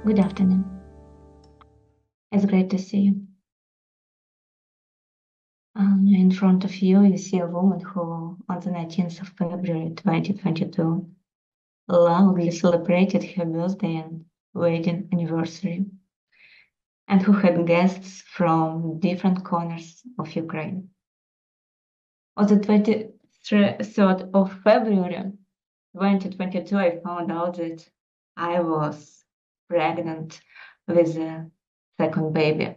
Good afternoon. It's great to see you. In front of you, you see a woman who, on the 19th of February 2022, loudly celebrated her birthday and wedding anniversary, and who had guests from different corners of Ukraine. On the 23rd of February 2022, I found out that I was pregnant with a second baby.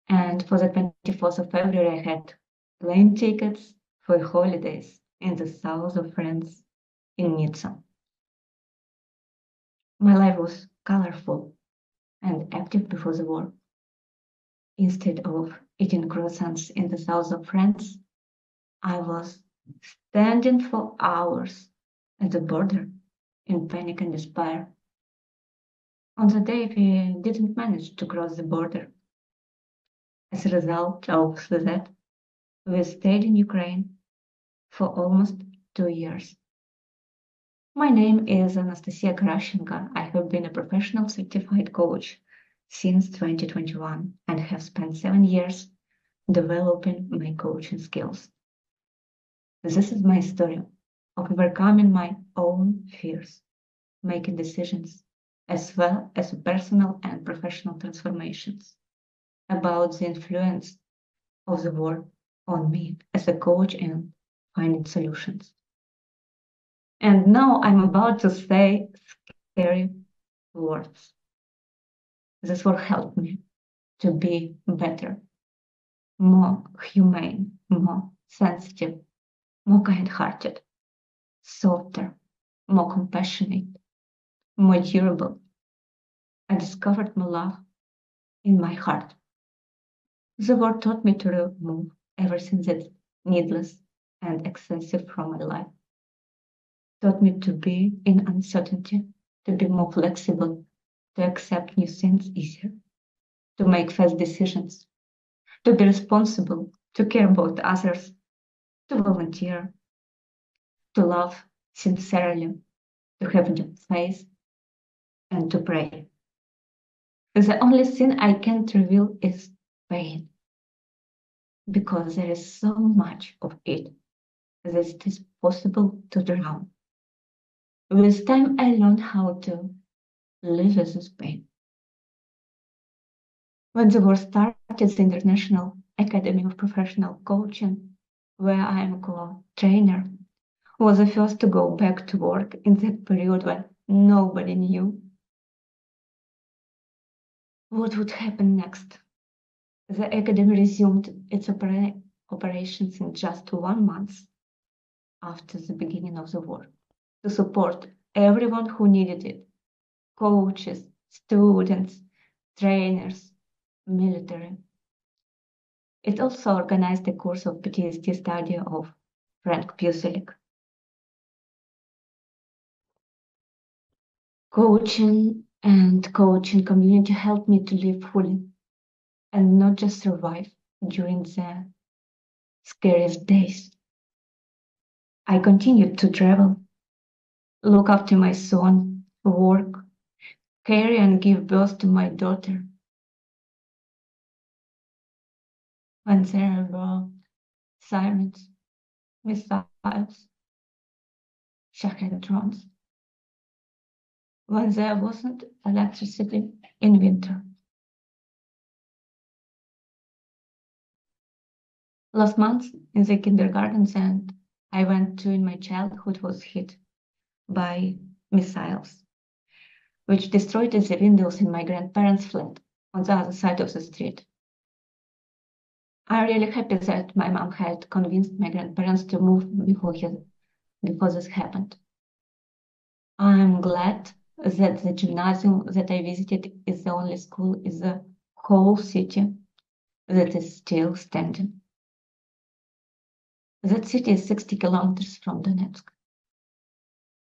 And for the 24th of February, I had plane tickets for holidays in the south of France, in Nizza. My life was colorful and active before the war. Instead of eating croissants in the south of France, I was standing for hours at the border in panic and despair. On the day we didn't manage to cross the border. As a result of that, we stayed in Ukraine for almost 2 years. My name is Anastasiia Karashchenko. I have been a professional certified coach since 2021 and have spent 7 years developing my coaching skills. This is my story of overcoming my own fears, making decisions, as well as personal and professional transformations, about the influence of the war on me as a coach and finding solutions. And now I'm about to say scary words. This will help me to be better, more humane, more sensitive, more kind-hearted, softer, more compassionate, more durable. I discovered more love in my heart. The war taught me to remove everything that's needless and excessive from my life. Taught me to be in uncertainty, to be more flexible, to accept new things easier, to make fast decisions, to be responsible, to care about others, to volunteer, to love sincerely, to have deep faith, and to pray. The only thing I can't reveal is pain, because there is so much of it that it is possible to drown. With time, I learned how to live with this pain. When the war started, the International Academy of Professional Coaching, where I am a co-trainer, was the first to go back to work in that period when nobody knew what would happen next. The Academy resumed its operations in just 1 month after the beginning of the war, to support everyone who needed it: coaches, students, trainers, military. It also organized a course of PTSD study of Frank Puselik. Coaching and coaching community helped me to live fully and not just survive during the scariest days. I continued to travel, look after my son, work, carry and give birth to my daughter. When there were sirens, missiles, Shahed drones. When there wasn't electricity in winter. Last month in the kindergarten that I went to in my childhood was hit by missiles, which destroyed the windows in my grandparents' flat on the other side of the street. I'm really happy that my mom had convinced my grandparents to move before this happened. I'm glad that the gymnasium that I visited is the only school in the whole city that is still standing. That city is 60 kilometers from Donetsk.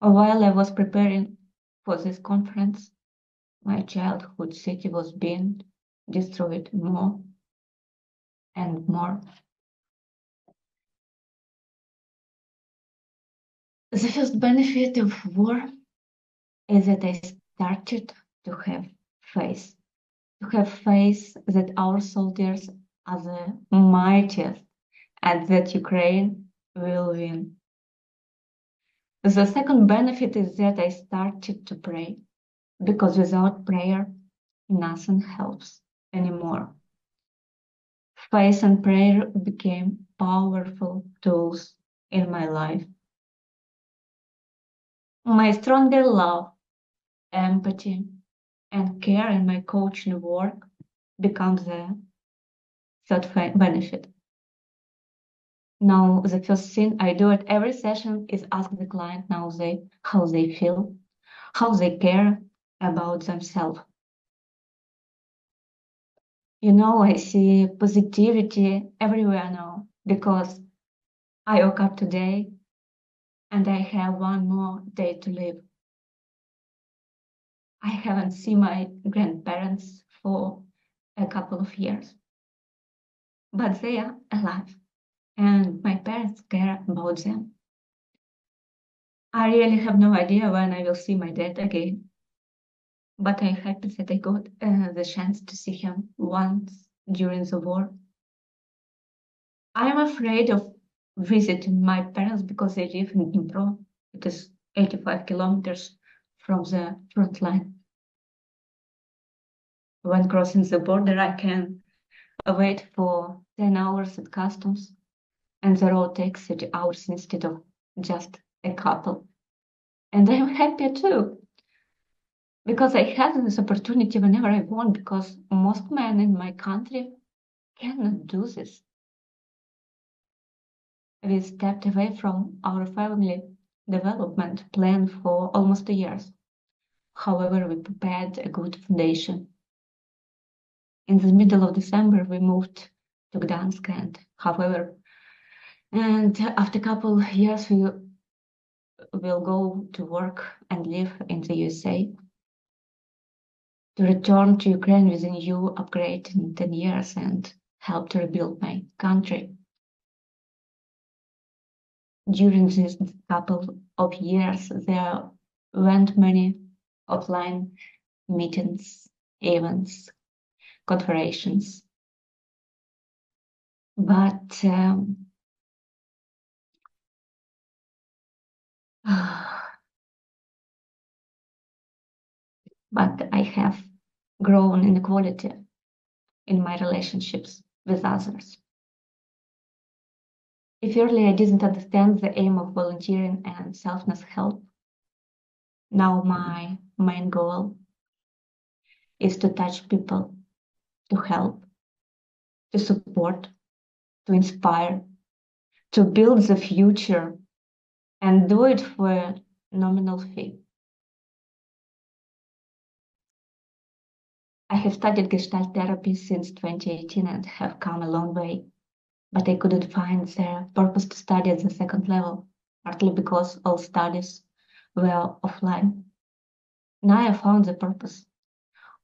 While I was preparing for this conference, my childhood city was being destroyed more and more. The first benefit of war is that I started to have faith. To have faith that our soldiers are the mightiest and that Ukraine will win. The second benefit is that I started to pray, because without prayer, nothing helps anymore. Faith and prayer became powerful tools in my life. My stronger love, empathy, and care in my coaching work becomes the third benefit. Now, the first thing I do at every session is ask the client how they feel, how they care about themselves. You know, I see positivity everywhere now because I woke up today and I have one more day to live. I haven't seen my grandparents for a couple of years, but they are alive and my parents care about them. I really have no idea when I will see my dad again, but I'm happy that I got the chance to see him once during the war. I am afraid of visiting my parents because they live in Dnipro. It is 85 kilometers from the front line. When crossing the border, I can wait for 10 hours at customs, and the road takes 30 hours instead of just a couple. And I'm happy too, because I have this opportunity whenever I want, because most men in my country cannot do this. We stepped away from our family development plan for almost 2 years. However, we prepared a good foundation. In the middle of December, we moved to Gdansk, and after a couple of years, we will go to work and live in the USA. To return to Ukraine with a new upgrade in 10 years and help to rebuild my country. During this couple of years, there went many offline meetings, events, conferences. But I have grown in equality in my relationships with others. If earlier I didn't understand the aim of volunteering and selfless help, now my main goal is to touch people, to help, to support, to inspire, to build the future, and do it for a nominal fee. I have studied Gestalt therapy since 2018 and have come a long way, but I couldn't find the purpose to study at the second level, partly because all studies were offline. Now I found the purpose.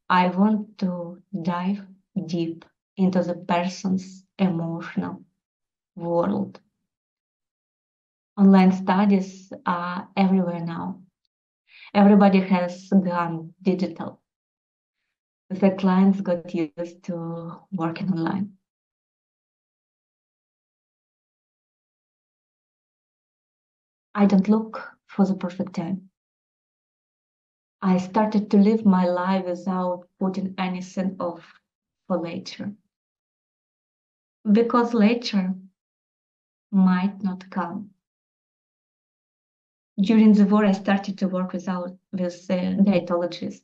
I want to dive deep into the person's emotional world. Online studies are everywhere now. Everybody has gone digital. The clients got used to working online. I don't look for the perfect time. I started to live my life without putting anything off for later. Because later might not come. During the war, I started to work with a dietologist.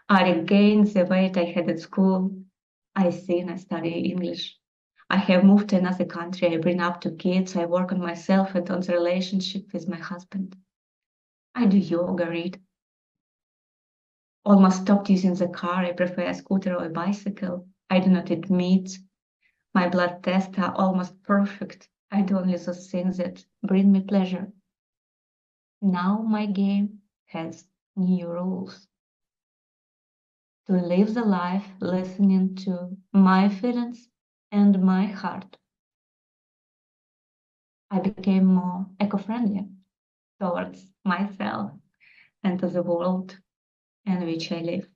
I regained the weight I had at school. I study English. I have moved to another country. I bring up 2 kids. I work on myself and on the relationship with my husband. I do yoga, read. Almost stopped using the car. I prefer a scooter or a bicycle. I do not eat meat. My blood tests are almost perfect. I do only those things that bring me pleasure. Now my game has new rules. To live the life listening to my feelings and my heart. I became more eco-friendly towards myself and to the world. in which I live.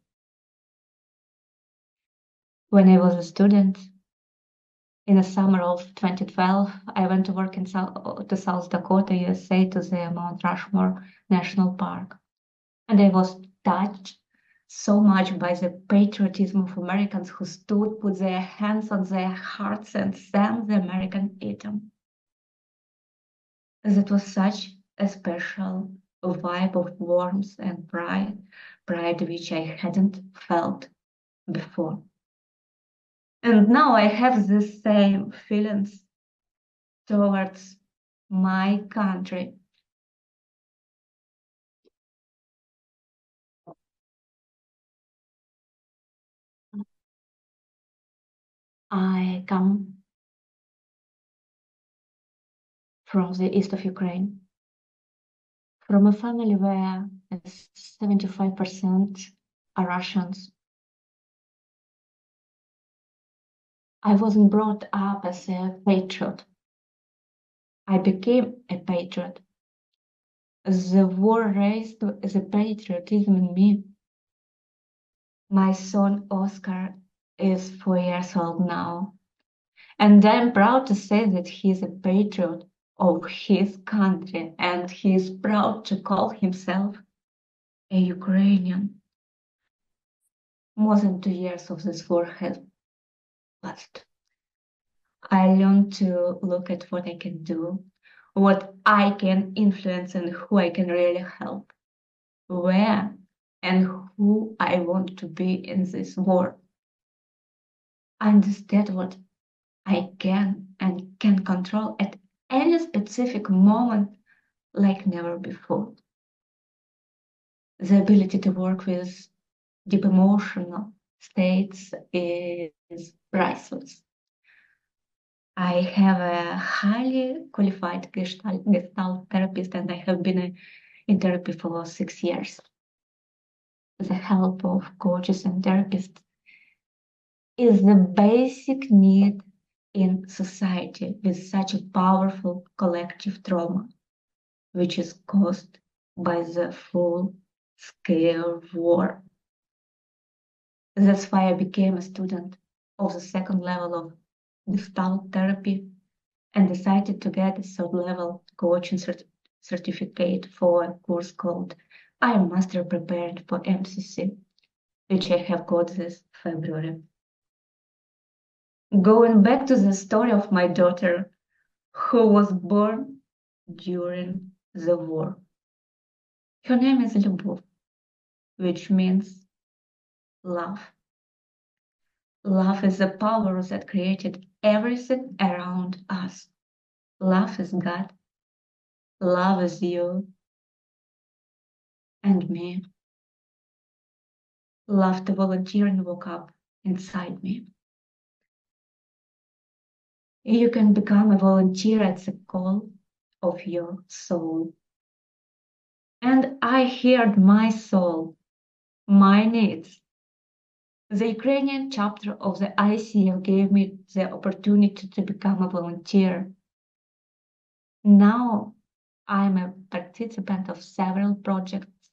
When I was a student, in the summer of 2012, I went to work in South Dakota, USA, to the Mount Rushmore National Park. And I was touched so much by the patriotism of Americans who stood, put their hands on their hearts and sang the American anthem. That was such a special vibe of warmth and pride which I hadn't felt before. And now I have the same feelings towards my country. I come from the east of Ukraine, from a family where 75% are Russians. I wasn't brought up as a patriot. I became a patriot. The war raised the patriotism in me. My son Oscar is 4 years old now, and I'm proud to say that he's a patriot of his country, and he is proud to call himself a Ukrainian. More than 2 years of this war has passed. I learned to look at what I can do, what I can influence, and who I can really help, where and who I want to be in this war. I understand what I can and can control at any specific moment like never before. The ability to work with deep emotional states is priceless. I have a highly qualified Gestalt therapist, and I have been in therapy for 6 years. The help of coaches and therapists is the basic need in society with such a powerful collective trauma, which is caused by the full-scale war. That's why I became a student of the second level of Gestalt therapy and decided to get a third level coaching certificate for a course called I am Master Prepared for MCC, which I have got this February. Going back to the story of my daughter, who was born during the war. Her name is Любовь, which means love. Love is the power that created everything around us. Love is God. Love is you and me. Love to volunteer and woke up inside me. You can become a volunteer at the call of your soul. And I heard my soul, my needs. The Ukrainian chapter of the ICF gave me the opportunity to become a volunteer. Now I'm a participant of several projects,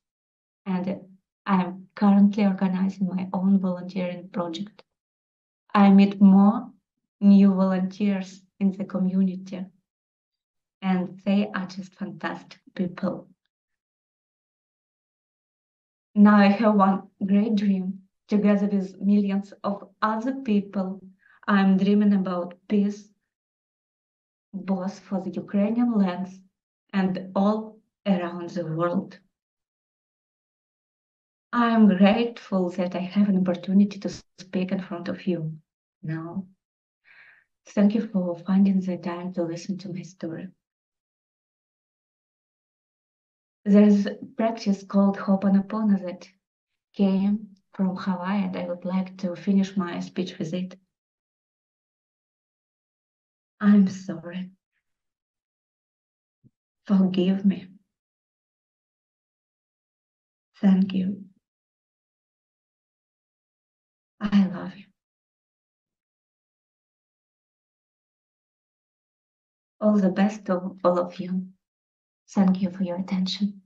and I'm currently organizing my own volunteering project. I meet more new volunteers in the community, and they are just fantastic people. Now I have one great dream. Together with millions of other people, I'm dreaming about peace, both for the Ukrainian lands and all around the world. I'm grateful that I have an opportunity to speak in front of you now. Thank you for finding the time to listen to my story. There's a practice called Ho'oponopono that came from Hawaii, and I would like to finish my speech with it. I'm sorry. Forgive me. Thank you. I love you. All the best to all of you. Thank you for your attention.